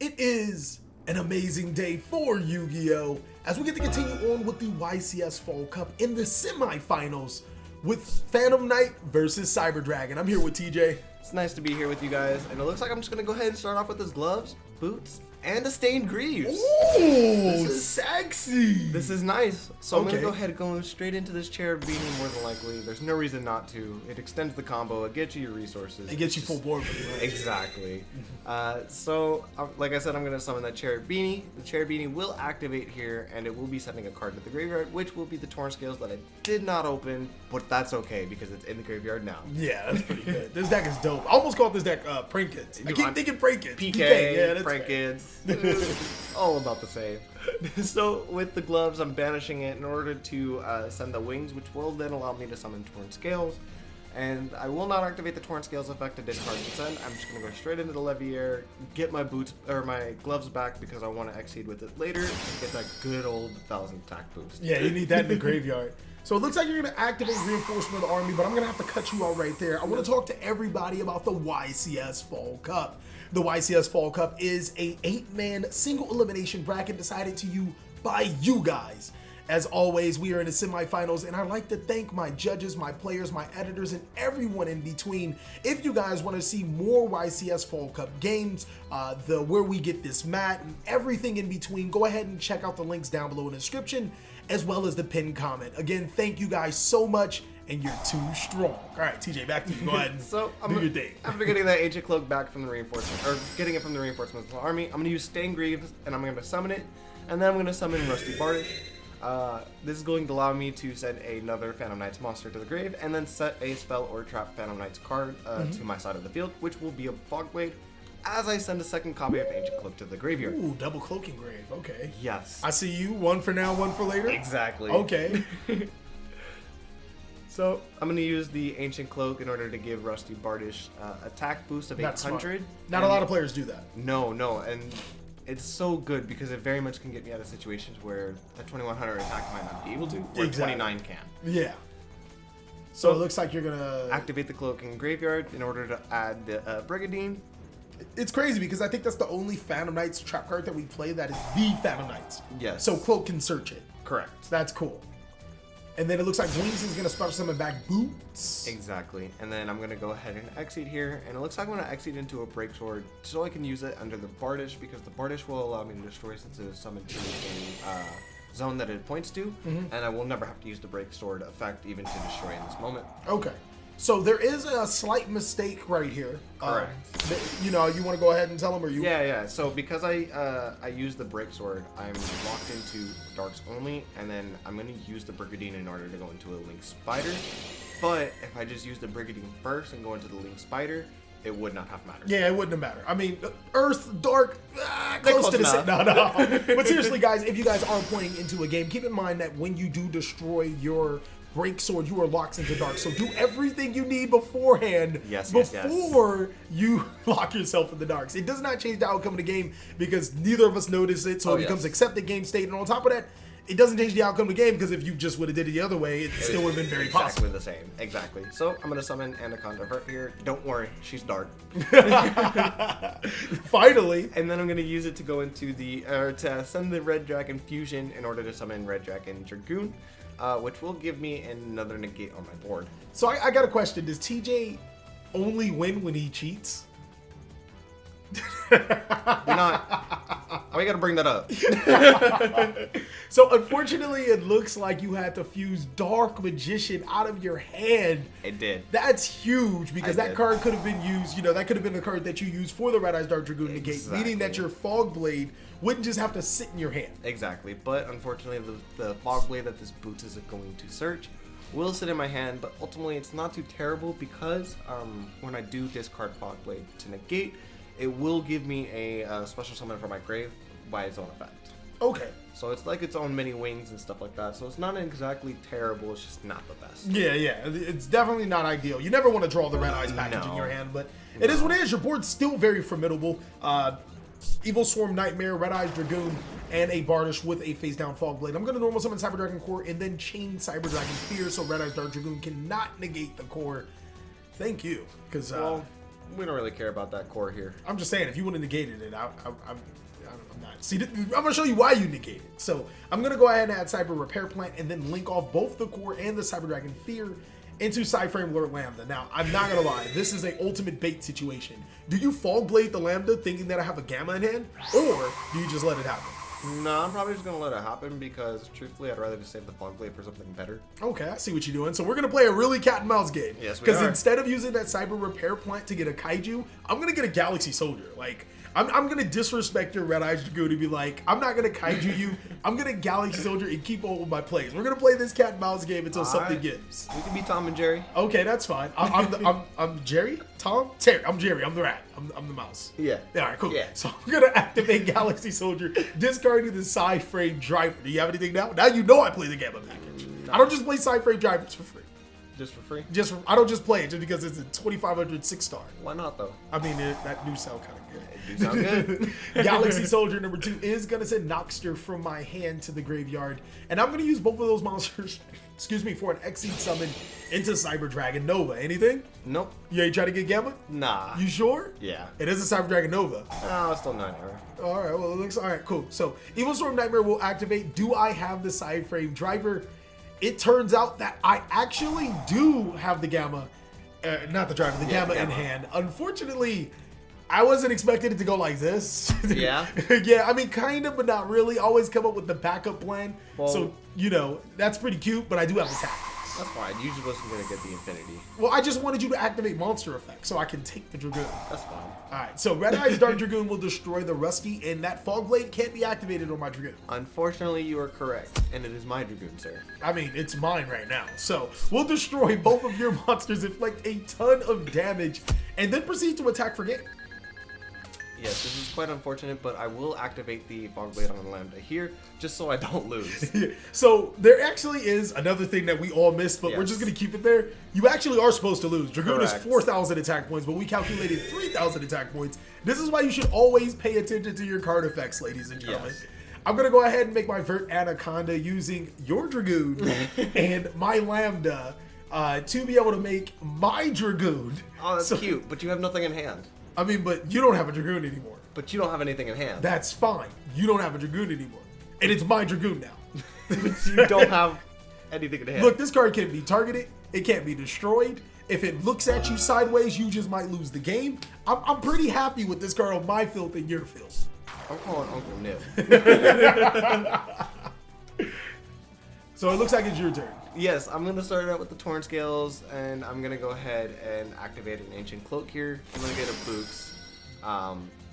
It is an amazing day for Yu-Gi-Oh! As we get to continue on with the YCS Fall Cup in the semifinals with Phantom Knight versus Cyber Dragon. I'm here with TJ. It's nice to be here with you guys, and it looks like I'm just gonna go ahead and start off with his gloves, boots, and a stained greaves. Ooh, this is sexy. This is nice. So I'm Okay. gonna go ahead and go straight into this chair beanie more than likely. There's no reason not to. It extends the combo. It gets you your resources. It gets you full board with it, right? Exactly. Like I said, I'm going to summon that Chair Beanie. The Chair Beanie will activate here, and it will be sending a card to the graveyard, which will be the Torn Scales that I did not open, but that's okay because it's in the graveyard now. Yeah, that's pretty good. This deck is dope. I almost called this deck Prank Kids. I keep thinking Prank Kids. PK, yeah, that's Prank fair. Kids, all about the same. So with the gloves, I'm banishing it in order to send the wings, which will then allow me to summon Torn Scales. And I will not activate the Torn Scales effect to discard and send. I'm just going to go straight into the Leviair, get my boots or my gloves back because I want to exceed with it later and get that good old 1,000 attack boost. Yeah, you need that in the graveyard. So it looks like you're going to activate Reinforcement of the Army, but I'm going to have to cut you out right there. I want to talk to everybody about the YCS Fall Cup. The YCS Fall Cup is a 8-man single elimination bracket decided to you by you guys. As always, we are in the semifinals, and I'd like to thank my judges, my players, my editors, and everyone in between. If you guys want to see more YCS Fall Cup games, where we get this mat, and everything in between, go ahead and check out the links down below in the description, as well as the pinned comment. Again, thank you guys so much, and you're too strong. All right, TJ, back to you. Go ahead and do your thing. After getting that Ancient Cloak back from the reinforcement, or getting it from the reinforcements of the army, I'm going to use Stained Greaves, and I'm going to summon it, and then I'm going to summon Rusty Bardish. This is going to allow me to send another Phantom Knights monster to the grave and then set a spell or trap Phantom Knights card to my side of the field, which will be a Fogblade as I send a second copy of Ancient Cloak to the graveyard. Ooh, double cloaking grave. Okay. Yes. I see you. One for now, one for later. Exactly. Okay. So I'm going to use the Ancient Cloak in order to give Rusty Bardish attack boost of 800. Not a lot of players do that. No, and it's so good because it very much can get me out of situations where a 2100 attack might not be able to, or Exactly. 29 can. Yeah. So it looks like you're gonna Activate the Cloak in graveyard in order to add the Brigadine. It's crazy because I think that's the only Phantom Knights trap card that we play that is the Phantom Knights. Yes. So Cloak can search it. Correct. That's cool. And then it looks like Wings is gonna special summon back Boots. Exactly. And then I'm going to go ahead and exceed here. And it looks like I'm going to exceed into a Break Sword so I can use it under the Bardish because the Bardish will allow me to destroy since it is summoned to a zone that it points to. And I will never have to use the Break Sword effect even to destroy in this moment. Okay. So there is a slight mistake right here. Correct. You want to go ahead and tell them, or you? Yeah. So because I use the Break Sword, I'm locked into Darks only, and then I'm going to use the Brigadine in order to go into a Link Spider. But if I just use the Brigadine first and go into the Link Spider, it would not have mattered. Yeah, it wouldn't have mattered. I mean, Earth, Dark, close to the same. No. But seriously, guys, if you guys are playing into a game, keep in mind that when you do destroy your Break Sword, you are locked into Dark. So do everything you need beforehand before you lock yourself in the Darks. It does not change the outcome of the game because neither of us notice it, so it becomes accepted game state. And on top of that, it doesn't change the outcome of the game because if you just would have did it the other way, it still would have been very possible. Exactly the same. Exactly. So I'm going to summon Anaconda Heart here. Don't worry, she's dark. Finally. And then I'm going to use it to go into to send the Red Dragon Fusion in order to summon Red Dragon Dragoon. Which will give me another negate on my board. So I got a question. Does TJ only win when he cheats? You're not. Why you gotta bring that up? So unfortunately, it looks like you had to fuse Dark Magician out of your hand. It did. That's huge because that card could have been used. That could have been the card that you used for the Red Eyes Dark Dragoon negate, meaning that your Fog Blade wouldn't just have to sit in your hand. Exactly. But unfortunately, the Fog Blade that this Boots is going to search will sit in my hand. But ultimately, it's not too terrible because when I do discard Fog Blade to negate, it will give me a special summon from my grave by its own effect. Okay. So it's like its own mini wings and stuff like that. So it's not exactly terrible. It's just not the best. Yeah. It's definitely not ideal. You never want to draw the Red Eyes package in your hand, but it is what it is. Your board's still very formidable. Evil Swarm Nightmare, Red Eyes Dragoon, and a Bardish with a face down Fog Blade. I'm going to normal summon Cyber Dragon Core and then chain Cyber Dragon Fear so Red Eyes Dark Dragoon cannot negate the core. Thank you. Because We don't really care about that core here. I'm just saying, if you would have negated it, I'm not. See, I'm gonna show you why you negate it. So I'm gonna go ahead and add Cyber Repair Plant and then link off both the core and the Cyber Dragon Fear into Cyframe Lord Lambda. Now, I'm not gonna lie, this is an ultimate bait situation. Do you Fog Blade the Lambda thinking that I have a Gamma in hand, or do you just let it happen? No, I'm probably just gonna let it happen because truthfully, I'd rather just save the Fog Blade for something better. Okay, I see what you're doing. So we're gonna play a really cat and mouse game. Yes, we Because are. instead of using that Cyber Repair Plant to get a Kaiju, I'm gonna get a Galaxy Soldier. Like, I'm gonna disrespect your Red Eyes Dragoon to be like, I'm not gonna Kaiju you. I'm gonna Galaxy Soldier and keep on with my plays. We're gonna play this cat and mouse game until something gives. We can be Tom and Jerry. Okay, that's fine. I'm Jerry? Tom? Terry. I'm Jerry. I'm the rat. I'm the mouse. Yeah. All right, cool. Yeah. So I'm gonna activate Galaxy Soldier, discarding the Cyframe Driver. Do you have anything now? Now you know I play the Gamma package. No. I don't just play Cyframe Drivers for free. Just for free? I don't just play it just because it's a 2,500 6-star. Why not though? I mean, that do sound kind of good. It do sound good. Galaxy Soldier number 2 is gonna send Noxter from my hand to the graveyard, and I'm gonna use both of those monsters. Excuse me, for an Exceed summon into Cyber Dragon Nova. Anything? Nope. You ain't trying to get Gamma? Nah. You sure? Yeah. It is a Cyber Dragon Nova. No, it's still 9 error. All right, well, it looks all right, cool. So, Evil Storm Nightmare will activate. Do I have the Cyframe Driver? It turns out that I actually do have the Gamma, not the Driver, the Gamma in hand. Unfortunately, I wasn't expecting it to go like this. Yeah? Yeah, I mean, kind of, but not really. Always come up with the backup plan. Well, so, you know, that's pretty cute, but I do have the tactics. That's fine. You just wasn't going to get the Infinity. Well, I just wanted you to activate Monster Effect so I can take the Dragoon. That's fine. All right, so Red Eyes Dark Dragoon will destroy the Rusty, and that Fog Blade can't be activated on my Dragoon. Unfortunately, you are correct, and it is my Dragoon, sir. I mean, it's mine right now. So we'll destroy both of your monsters, inflict a ton of damage, and then proceed to attack for game. Yes, this is quite unfortunate, but I will activate the Fog Blade on Lambda here, just so I don't lose. So there actually is another thing that we all missed, but we're Yes. just going to keep it there. You actually are supposed to lose. Dragoon is Correct. 4,000 attack points, but we calculated 3,000 attack points. This is why you should always pay attention to your card effects, ladies and gentlemen. Yes. I'm going to go ahead and make my Vert Anaconda using your Dragoon and my Lambda to be able to make my Dragoon. Oh, that's So- cute, but you have nothing in hand. I mean, but you don't have a Dragoon anymore. But you don't have anything in hand. That's fine. You don't have a Dragoon anymore. And it's my Dragoon now. You don't have anything in hand. Look, this card can't be targeted. It can't be destroyed. If it looks at you sideways, you just might lose the game. I'm pretty happy with this card on my field and your field. I'm calling Uncle Nip. So it looks like it's your turn. Yes, I'm going to start out with the Torn Scales, and I'm going to go ahead and activate an Ancient Cloak here. I'm going to get a Boots.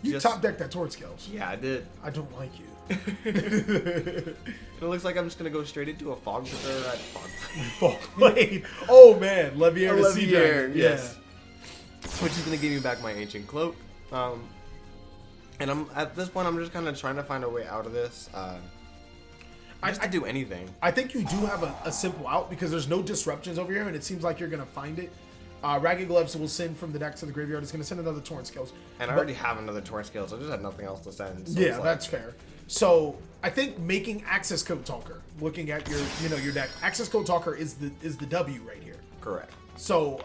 You top decked that Tort Scales. Yeah, I did. I don't like you. It looks like I'm just going to go straight into a Fog Fog Blade. Oh man, Levier to Sea Levier, Dragon. yes. Which is going to give me back my Ancient Cloak. And at this point, I'm just kind of trying to find a way out of this. Just to do anything. I think you do have a simple out because there's no disruptions over here, and it seems like you're going to find it. Ragged Gloves will send from the deck to the graveyard. It's going to send another Torn Scales. And I already have another Torn Scales. I just had nothing else to send. So Yeah, it's like, that's fair. So I think making Access Code Talker, looking at your deck, Access Code Talker is the W right here. correct. So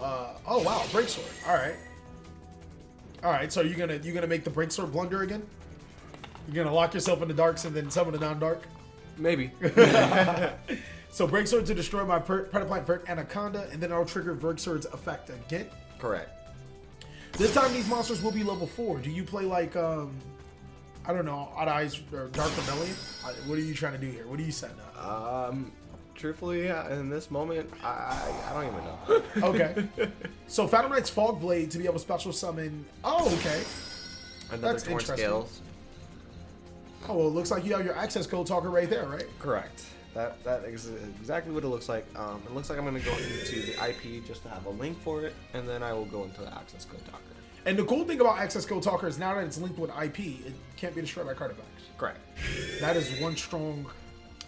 oh wow, Break Sword. All right. So you're gonna make the Break Sword blunder again? You're gonna lock yourself in the darks and then summon a non-dark? Maybe. So Break Sword to destroy my Predaplant Vert Anaconda, and then I'll trigger Break Sword's effect again. Correct. This time these monsters will be level 4. Do you play like I don't know, Odd Eyes or Dark Rebellion? What are you trying to do here? What are you setting up? Truthfully, in this moment, I don't even know. Okay. So Phantom Knight's Fog Blade to be able to special summon. Oh, okay. Another That's Torn interesting. Scales. Oh, well, it looks like you have your Access Code Talker right there, right? Correct. That is exactly what it looks like. It looks like I'm going to go into the IP just to have a link for it, and then I will go into the Access Code Talker. And the cool thing about Access Code Talker is now that it's linked with IP, it can't be destroyed by card effects. Correct. That is one strong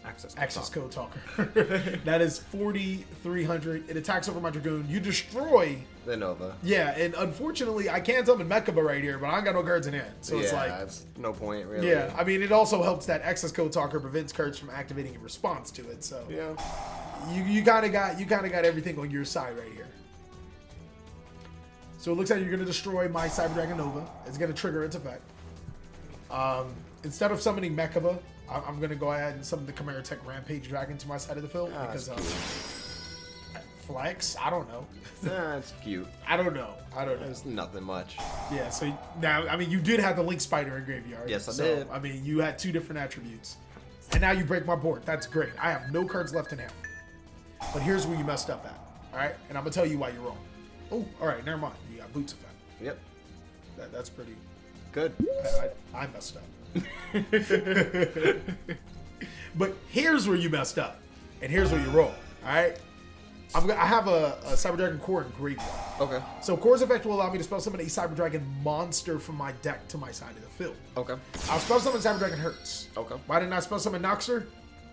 Access Code Talker. That is 4,300. It attacks over my Dragoon. You destroy. The Nova. Yeah, and unfortunately, I can't summon Mechaba right here, but I ain't got no cards in hand. So it's like. It's no point, really. Yeah, I mean, it also helps that Access Code Talker prevents cards from activating in response to it. So Yeah. you kind of got everything on your side right here. So it looks like you're going to destroy my Cyber Dragon Nova. It's going to trigger its effect. Instead of summoning Mechaba, I'm going to go ahead and summon the Chimera Tech Rampage Dragon to my side of the field. Because flex? I don't know. That's cute. I don't know. It's nothing much. Yeah, so now, I mean, you did have the Link Spider in Graveyard. Yes, I did. did. I mean, you had 2 different attributes. And now you break my board. That's great. I have no cards left in hand. But here's where you messed up at. All right? And I'm going to tell you why you're wrong. Oh, all right. Never mind. You got Boots effect. Yep. That's pretty good. I messed up. But here's where you messed up. And here's where you roll. All right? I have a Cyber Dragon Core in Graveyard. Okay. So Core's effect will allow me to spell summon a Cyber Dragon monster from my deck to my side of the field. Okay. I'll spell summon Cyber Dragon Hertz. Okay. Why didn't I spell summon Noxer?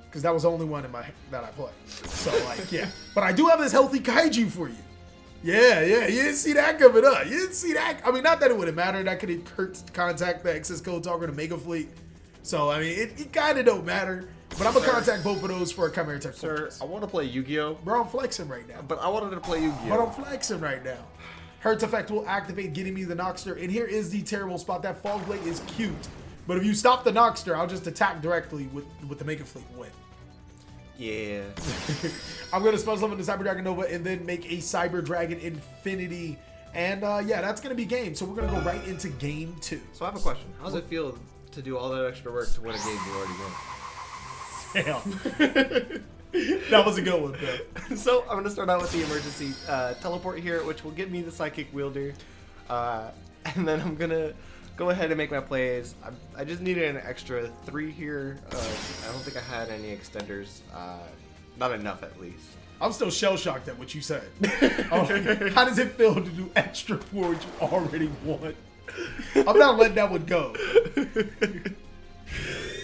Because that was the only one that I played. So like, yeah. But I do have this healthy kaiju for you. Yeah. You didn't see that coming up. You didn't see that. I mean, not that it would have mattered. I could hurt contact the excess code talker to Mega Fleet. So I mean, it kind of don't matter. But I'm gonna contact both of those for a Chimera Tech Fortress. Sir, I want to play Yu-Gi-Oh. Bro, I'm flexing right now. But I wanted to play Yu-Gi-Oh. But I'm flexing right now. Hertz effect will activate, getting me the Noxter. And here is the terrible spot. That Fog Blade is cute. But if you stop the Noxter, I'll just attack directly with the Mega Fleet and win. Yeah. I'm going to spell summon the Cyber Dragon Nova and then make a Cyber Dragon Infinity. And yeah, that's going to be game. So we're going to go right into game 2. So I have a question. How does it feel to do all that extra work to win a game you already won? Damn. That was a good one, bro. So I'm going to start out with the emergency teleport here, which will give me the Psychic Wielder. And then I'm going to go ahead and make my plays. I just needed an extra 3 here. I don't think I had any extenders. Not enough, at least. I'm still shell-shocked at what you said. How does it feel to do extra for what you already won? I'm not letting that one go.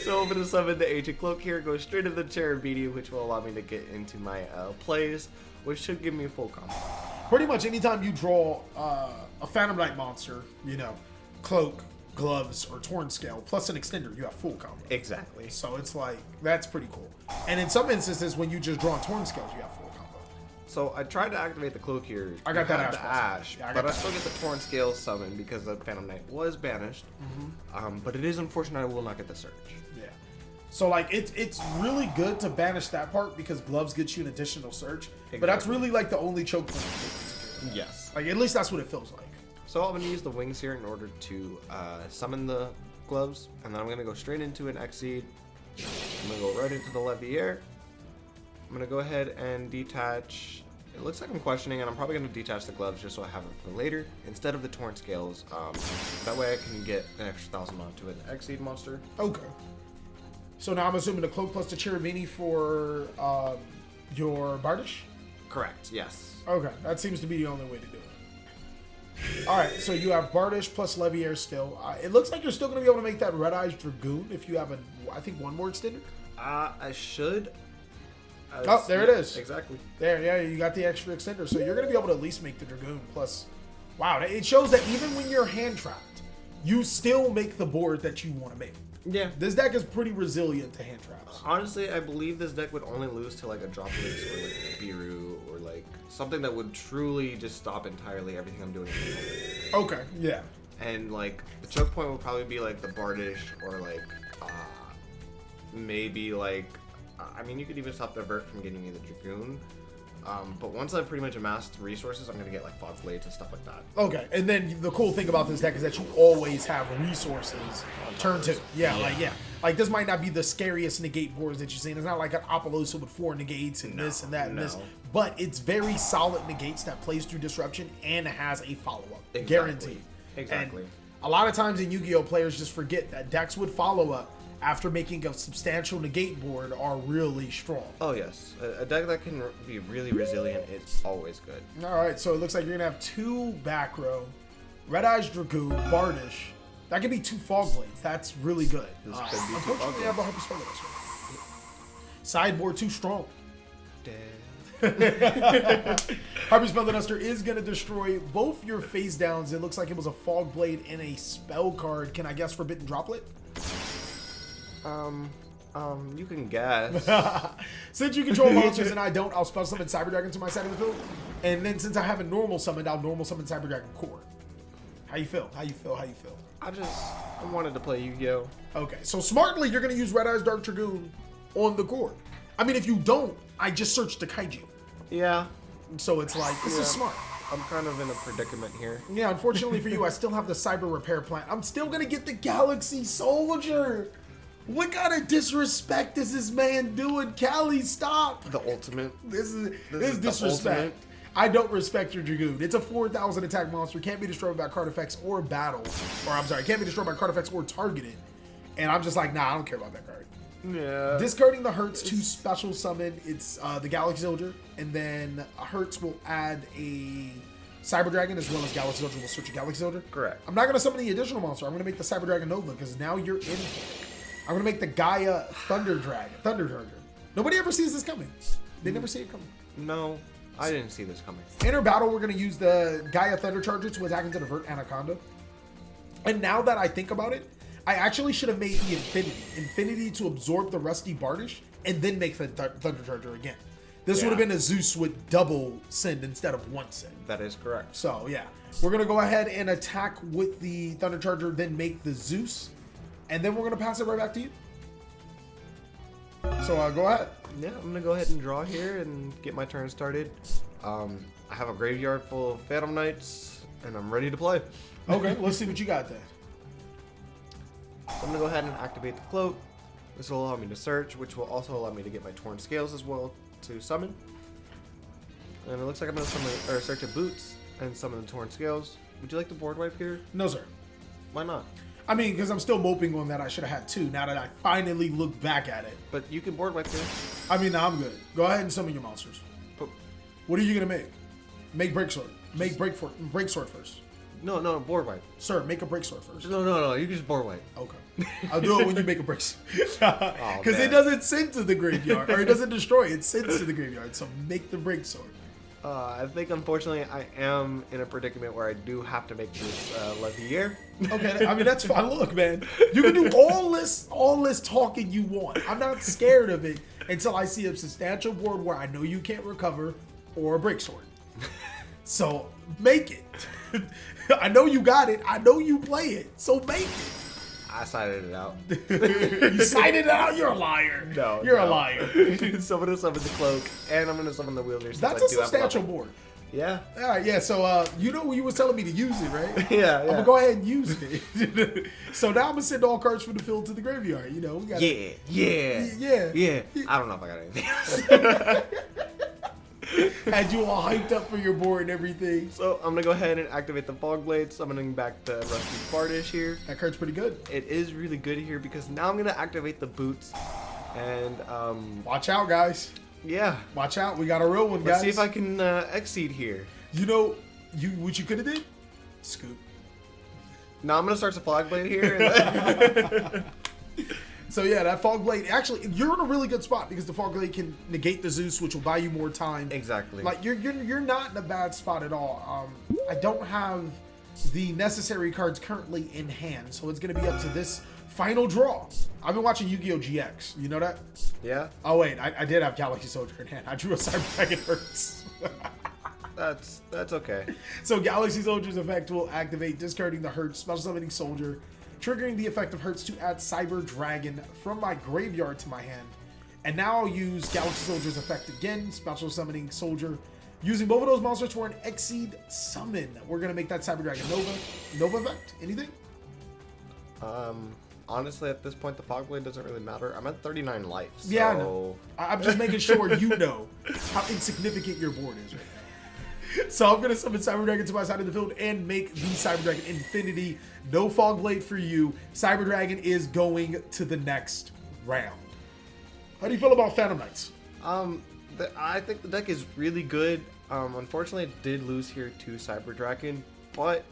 So I'm going to summon the Ancient Cloak here, go straight to the Cherubini, which will allow me to get into my plays, which should give me a full combo. Pretty much anytime you draw a Phantom Knight monster, Cloak, Gloves, or Torn Scale, plus an extender, you have full combo. Exactly. So it's like, that's pretty cool. And in some instances, when you just draw Torn Scales, you have full combo. So I tried to activate the Cloak here. I got that Ash. Yeah, but I still get the Torn Scale summon because the Phantom Knight was banished. Mm-hmm. But it is unfortunate I will not get the Surge. Yeah. So like, it's really good to banish that part because Gloves gets you an additional Surge. Exactly. But that's really like the only choke point. Yes. Like, at least that's what it feels like. So I'm going to use the wings here in order to summon the Gloves, and then I'm going to go straight into an Exceed. I'm going to go right into the Leviair. I'm going to go ahead and detach. It looks like I'm questioning, and I'm probably going to detach the Gloves just so I have it for later, instead of the Torn Scales. That way I can get an extra 1,000 onto an Exceed monster. Okay. So now I'm assuming the Cloak plus the Cherubini for your Bardish? Correct, yes. Okay, that seems to be the only way to do it. Alright, so you have Bardish plus Leviair still. It looks like you're still going to be able to make that Red Eyes Dragoon if you have, I think, one more extender. I should. Oh, there it is. Exactly. There, yeah, you got the extra extender. So you're going to be able to at least make the Dragoon plus... Wow, it shows that even when you're hand-trapped, you still make the board that you want to make. Yeah. This deck is pretty resilient to hand traps. Honestly, I believe this deck would only lose to like a Droplets or like a Biru or like something that would truly just stop entirely everything I'm doing. Okay, yeah. And like the choke point would probably be like the Bardish or like maybe like I mean you could even stop the Vert from getting me the Dragoon. But once I've pretty much amassed resources, I'm going to get like Fog Blades and stuff like that. Okay, and then the cool thing about this deck is that you always have resources turn 2. Yeah. Like this might not be the scariest negate boards that you've seen. It's not like an Apollosa with 4 negates and this and that and this. But it's very solid negates that plays through disruption and has a follow-up. Exactly. Guaranteed. Exactly. And a lot of times in Yu-Gi-Oh! Players just forget that decks with follow-up after making a substantial negate board are really strong. Oh yes, a deck that can be really resilient is always good. All right, so it looks like you're gonna have 2 back row, Red Eyes Dragoon, Bardish. That could be 2 Fog Blades. That's really good. This could be 2 unfortunately, I have a Harpy's Feather Duster. Sideboard too strong. Harpy's Feather Duster is gonna destroy both your face downs. It looks like it was a Fog Blade and a spell card. Can I guess Forbidden Droplet? You can guess. Since you control monsters and I don't, I'll special summon Cyber Dragon to my side of the field. And then since I haven't normal summoned, I'll normal summon Cyber Dragon Core. How you feel? How you feel? How you feel? I wanted to play Yu-Gi-Oh! Okay, so smartly, you're going to use Red Eyes Dark Dragoon on the core. I mean, if you don't, I just searched the Kaiju. Yeah. So it's like, this is smart. I'm kind of in a predicament here. Yeah, unfortunately for you, I still have the Cyber Repair Plant. I'm still going to get the Galaxy Soldier. What kind of disrespect is this man doing? Cali, stop. The ultimate. This is disrespect. I don't respect your Dragoon. It's a 4,000 attack monster. Can't be destroyed by card effects or battle. Or I'm sorry, can't be destroyed by card effects or targeted. And I'm just like, nah, I don't care about that card. Yeah. Discarding the Hertz to special summon, it's the Galaxy Soldier. And then Hertz will add a Cyber Dragon as well as Galaxy Soldier will switch a Galaxy Soldier. Correct. I'm not going to summon the additional monster. I'm going to make the Cyber Dragon Nova because now you're in for it. I'm going to make the Gaia Thunder Charger. Nobody ever sees this coming. They never see it coming. No, I didn't see this coming. Enter battle, we're going to use the Gaia Thunder Charger to attack into the Vert Anaconda. And now that I think about it, I actually should have made the Infinity to absorb the Rusty Bardish and then make the Thunder Charger again. This would have been a Zeus with double send instead of one send. That is correct. So yeah, we're going to go ahead and attack with the Thunder Charger, then make the Zeus. And then we're going to pass it right back to you. So go ahead. Yeah, I'm going to go ahead and draw here and get my turn started. I have a graveyard full of Phantom Knights, and I'm ready to play. Okay, let's see what you got there. I'm going to go ahead and activate the Cloak. This will allow me to search, which will also allow me to get my Torn Scales as well to summon. And it looks like I'm going to summon or search a Boots and summon the Torn Scales. Would you like the board wipe here? No, sir. Why not? I mean, because I'm still moping on that I should have had two now that I finally look back at it. But you can board wipe here. I mean, no, I'm good. Go ahead and summon your monsters. But what are you going to make? Make Break Sword. Make Break Sword first. No, board wipe. Sir, make a Break Sword first. No, you can just board wipe. Okay. I'll do it when you make a Break Sword. Because it man. doesn't send to the graveyard. Or it doesn't destroy, it sends to the graveyard. So make the Break Sword. I think, unfortunately, I am in a predicament where I do have to make this Levier. Okay, I mean, that's fine. Look, man, you can do all this talking you want. I'm not scared of it until I see a substantial board where I know you can't recover or a Break Sword. So make it. I know you got it. I know you play it. So make it. I cited it out. You cited it out? You're a liar. No, You're a liar. So I'm going to summon the Cloak, and I'm going to summon the Wielder. That's a substantial board. Yeah. All right, yeah. So you know you was telling me to use it, right? Yeah. I'm gonna go ahead and use it. So now I'm gonna send all cards from the field to the graveyard. You know, we got. Yeah. I don't know if I got anything else. Had you all hyped up for your board and everything. So I'm gonna go ahead and activate the Fog Blade, summoning back the Rusty Bardish here. That card's pretty good. It is really good here because now I'm gonna activate the Boots, and watch out, guys. yeah. Watch out. We got a real one, guys. Let's see if I can exceed here. You know, what you could have did? Scoop. Now I'm gonna start the Fog Blade here. So yeah, that Fog Blade, actually, you're in a really good spot because the Fog Blade can negate the Zeus, which will buy you more time. Exactly. Like, you're not in a bad spot at all. I don't have the necessary cards currently in hand, so it's going to be up to this final draw. I've been watching Yu-Gi-Oh! GX. You know that? Yeah. Oh, wait, I did have Galaxy Soldier in hand. I drew a Cyber Dragon Hertz. That's okay. So Galaxy Soldier's effect will activate, discarding the Hertz, special summoning Soldier, triggering the effect of Hertz to add Cyber Dragon from my graveyard to my hand. And now I'll use Galaxy Soldier's effect again, special summoning Soldier, using both of those monsters for an Exceed summon. We're going to make that Cyber Dragon Nova effect. Anything? Honestly, at this point, the Fog Blade doesn't really matter. I'm at 39 life. So... Yeah, I know. I'm just making sure you know how insignificant your board is right now. So I'm going to summon Cyber Dragon to my side of the field and make the Cyber Dragon Infinity. No Fog Blade for you. Cyber Dragon is going to the next round. How do you feel about Phantom Knights? I think the deck is really good. Unfortunately, it did lose here to Cyber Dragon, but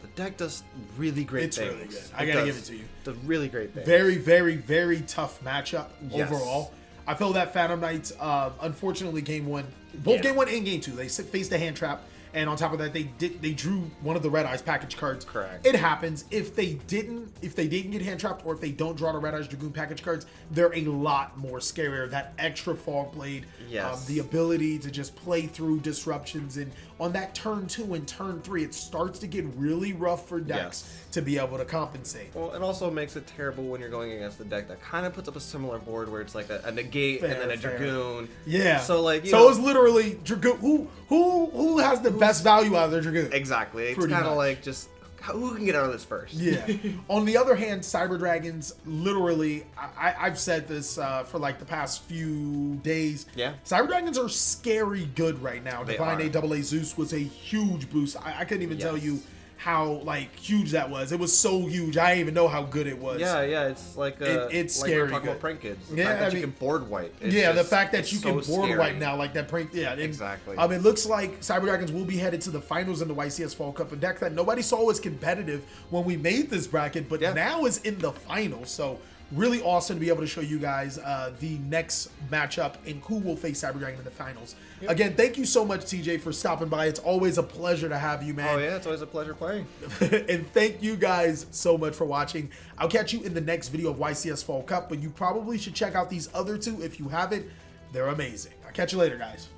the deck does really great things. It's really good. I gotta give it to you. Does really great things. Very, very, very tough matchup Yes. overall. I feel that Phantom Knights, unfortunately, game one, both game one and game two, they faced a hand trap, and on top of that, they drew one of the Red Eyes package cards. Correct. It happens. If they didn't get hand trapped, or if they don't draw the Red Eyes Dragoon package cards, they're a lot more scarier. That extra Fog Blade, yes, the ability to just play through disruptions, and on that turn 2 and turn 3, it starts to get really rough for decks to be able to compensate. Well, it also makes it terrible when you're going against the deck that kind of puts up a similar board where it's like a negate and then a Dragoon. Yeah. So like, so it's literally Dragoon. Who has the best value out of their Dragoon? Exactly. It's kind of like just who can get out of this first. Yeah. On the other hand, Cyber Dragons, literally, I've said this for like the past few days. Yeah. Cyber Dragons are scary good right now. They Divine are. AA Zeus was a huge boost. I couldn't even tell you how like huge that was. It was so huge. I didn't even know how good it was. Yeah, it's like it's like scary. We're talking about prank kids. The Yeah, fact that I you mean, can board wipe. The fact that you so can board scary. wipe now, like that prank. Yeah, exactly. It looks like Cyber Dragons will be headed to the finals in the YCS Fall Cup, a deck that nobody saw was competitive when we made this bracket, but now is in the finals. So really awesome to be able to show you guys the next matchup and who will face Cyber Dragon in the finals. Again, thank you so much, TJ, for stopping by. It's always a pleasure to have you, man. Oh yeah, it's always a pleasure playing. And thank you guys so much for watching. I'll catch you in the next video of YCS Fall Cup, but you probably should check out these other two if you haven't. They're amazing. I'll catch you later, guys.